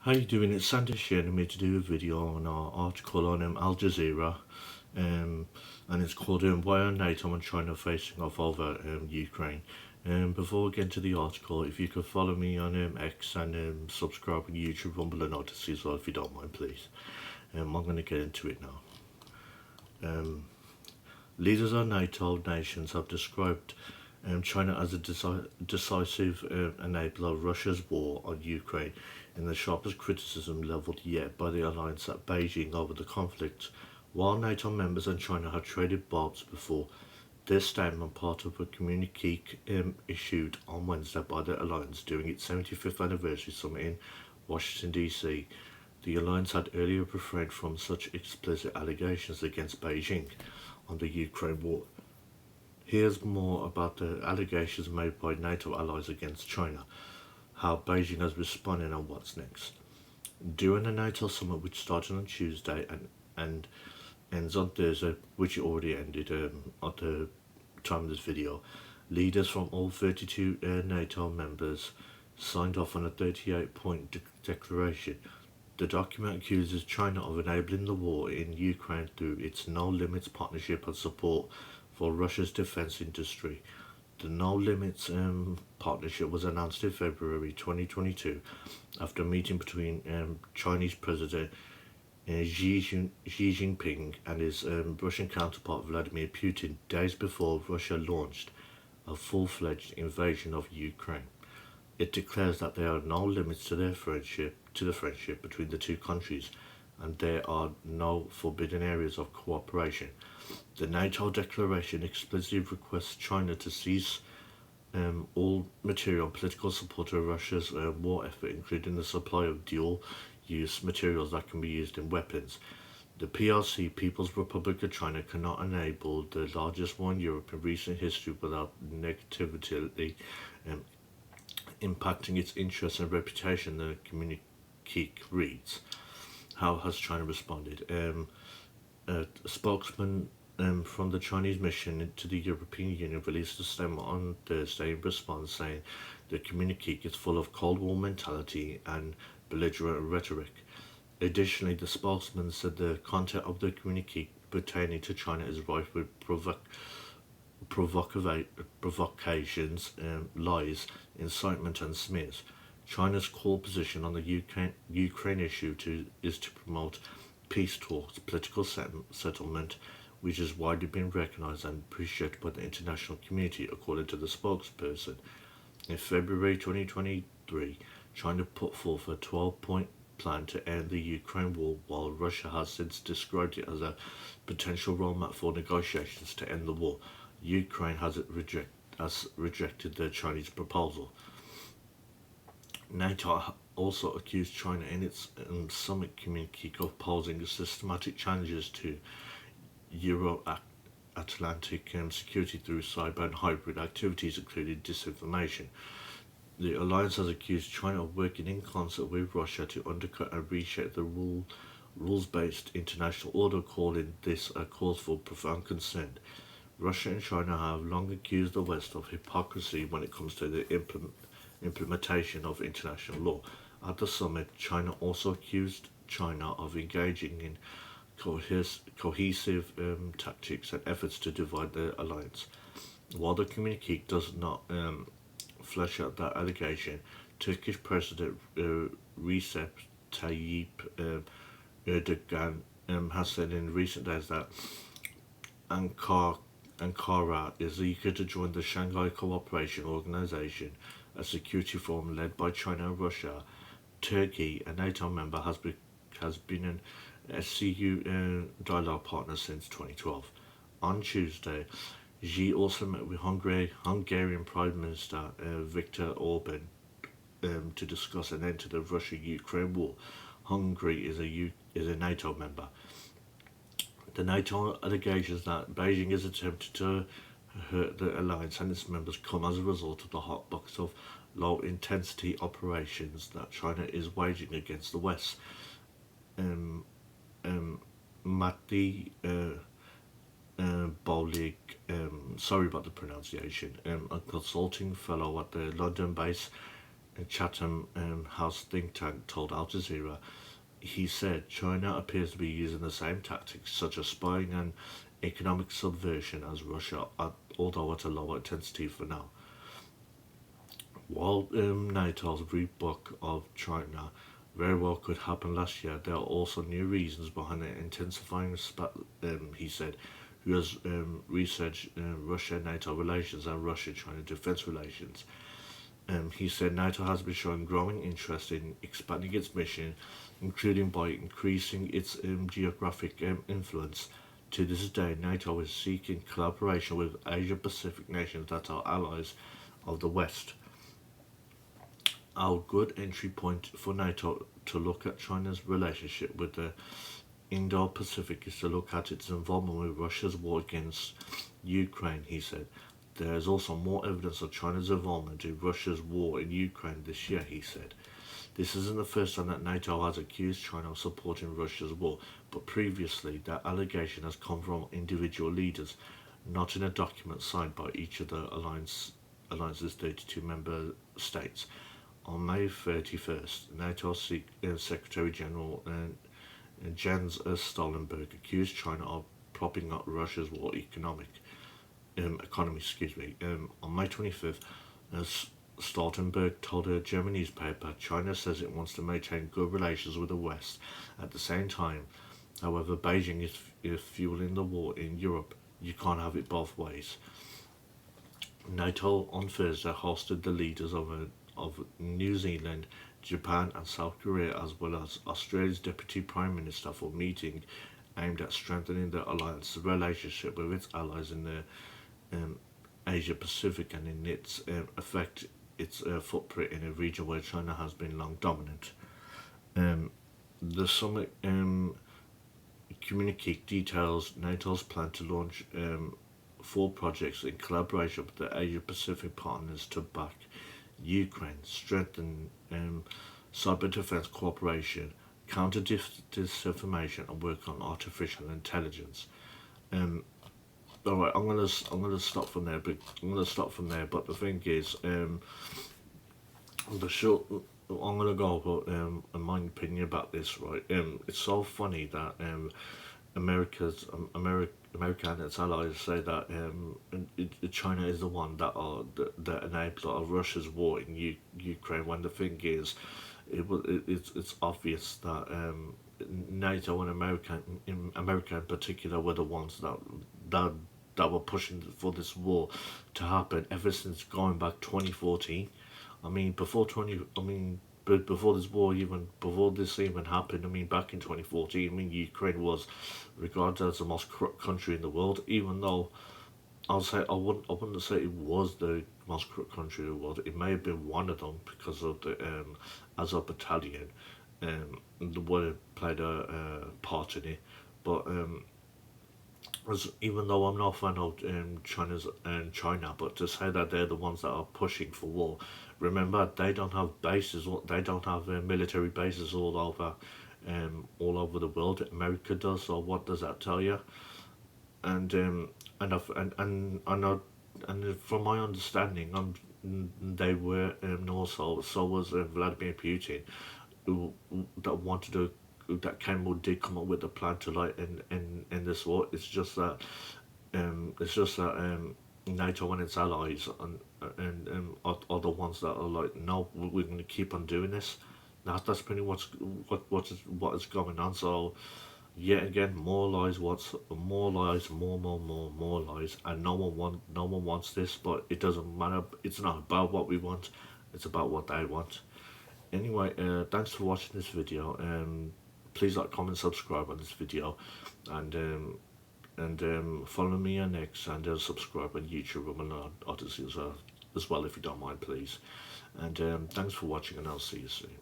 How you doing? It's Sandesh here, and I'm here to do a video on our article on Al Jazeera, and it's called Why Are NATO and China Facing Off Over Ukraine. Before we get into the article, if you could follow me on X and subscribe on YouTube, Rumble and Odyssey as well, if you don't mind, please. I'm going to get into it now. Leaders of NATO nations have described China as a decisive enabler of Russia's war on Ukraine, in the sharpest criticism levelled yet by the alliance at Beijing over the conflict. While NATO members and China have traded bombs before, this statement part of a communiqué issued on Wednesday by the alliance during its 75th anniversary summit in Washington, D.C. The alliance had earlier refrained from such explicit allegations against Beijing on the Ukraine war. Here's more about the allegations made by NATO allies against China, how Beijing has responded, and what's next. During the NATO summit, which started on Tuesday and ends on Thursday, which it already ended at the time of this video, leaders from all 32 NATO members signed off on a 38-point declaration. The document accuses China of enabling the war in Ukraine through its No Limits partnership and support for Russia's defense industry. The No Limits partnership was announced in February 2022 after a meeting between Chinese President Xi Jinping and his Russian counterpart Vladimir Putin days before Russia launched a full-fledged invasion of Ukraine. It declares that there are no limits to the friendship between the two countries, and there are no forbidden areas of cooperation. The NATO declaration explicitly requests China to cease all material and political support of Russia's war effort, including the supply of dual-use materials that can be used in weapons. The PRC, People's Republic of China, cannot enable the largest war in Europe in recent history without negatively impacting its interests and reputation, the communiqué reads. How has China responded? A spokesman from the Chinese mission to the European Union released a statement on Thursday in response, saying the communiqué is full of Cold War mentality and belligerent rhetoric. Additionally, the spokesman said the content of the communiqué pertaining to China is rife with provocations, lies, incitement and smears. China's core position on the Ukraine issue is to promote peace talks, political settlement, which has widely been recognised and appreciated by the international community, according to the spokesperson. In February 2023, China put forth a 12-point plan to end the Ukraine war, while Russia has since described it as a potential roadmap for negotiations to end the war. Ukraine has rejected the Chinese proposal. NATO also accused China in its summit communique of posing systematic challenges to Euro-Atlantic security through cyber and hybrid activities, including disinformation. The alliance has accused China of working in concert with Russia to undercut and reshape the rules-based international order, calling this a cause for profound concern. Russia and China have long accused the West of hypocrisy when it comes to the implementation of international law. At the summit, China also accused China of engaging in cohesive tactics and efforts to divide the alliance. While the communiqué does not flesh out that allegation, Turkish President Recep Tayyip Erdogan has said in recent days that Ankara is eager to join the Shanghai Cooperation Organization, a security forum led by China and Russia. Turkey, a NATO member, has been an SCU dialogue partner since 2012. On Tuesday, Xi also met with Hungarian Prime Minister Viktor Orban to discuss an end to the Russia-Ukraine war. Hungary is a NATO member. The NATO allegations that Beijing has attempted to hurt the alliance and its members come as a result of the hotbox of low-intensity operations that China is waging against the West. Matti Bolig, sorry about the pronunciation, a consulting fellow at the London-based Chatham House think tank told Al Jazeera. He said China appears to be using the same tactics, such as spying and economic subversion, as Russia, although at a lower intensity for now. While NATO's rebuke of China very well could happen last year, there are also new reasons behind the intensifying he said, who has researched Russia-NATO relations and Russia-China defense relations. He said NATO has been showing growing interest in expanding its mission, including by increasing its geographic influence. To this day, NATO is seeking collaboration with Asia Pacific nations that are allies of the West. Our good entry point for NATO to look at China's relationship with the Indo-Pacific is to look at its involvement with Russia's war against Ukraine, he said. There is also more evidence of China's involvement in Russia's war in Ukraine this year, he said. This isn't the first time that NATO has accused China of supporting Russia's war, but previously that allegation has come from individual leaders, not in a document signed by each of the alliance's 32 member states. On May 31st, NATO Secretary General Jens Stoltenberg accused China of propping up Russia's war economy. On May 25th, Stoltenberg told a German newspaper, China says it wants to maintain good relations with the West. At the same time, however, Beijing is fueling the war in Europe. You can't have it both ways. NATO on Thursday hosted the leaders of New Zealand, Japan and South Korea, as well as Australia's Deputy Prime Minister, for a meeting aimed at strengthening the alliance's relationship with its allies in the Asia Pacific and in its footprint in a region where China has been long dominant. The summit communique details NATO's plan to launch 4 projects in collaboration with the Asia Pacific partners to back Ukraine, strengthen cyber defense cooperation, counter disinformation, and work on artificial intelligence. All right, I'm gonna stop from there. But the thing is, I'm gonna go about my opinion about this. Right, it's so funny that America and its allies say that China is the one that enabled Russia's war in Ukraine. When the thing is, it's obvious that NATO and America in particular were the ones that were pushing for this war to happen ever since going back 2014. Before this war before this even happened, back in 2014, Ukraine was regarded as the most corrupt country in the world, even though I wouldn't say it was the most corrupt country in the world. It may have been one of them because of the Azov battalion, the war played a part in it. But even though I'm not a fan of China, but to say that they're the ones that are pushing for war, remember they don't have bases, they don't have military bases all over the world. America does. So what does that tell you? And from my understanding, they were also so was Vladimir Putin, that did come up with a plan to in this war. It's just that NATO and its allies are the ones that are like, no, we're going to keep on doing this. That's pretty much what is going on. So yet again, more lies, more lies, more lies, and no one wants this. But it doesn't matter. It's not about what we want. It's about what they want. Anyway, thanks for watching this video. Please like, comment, subscribe on this video, and follow me on X, and subscribe on YouTube and Odyssey as well if you don't mind, please. And thanks for watching, and I'll see you soon.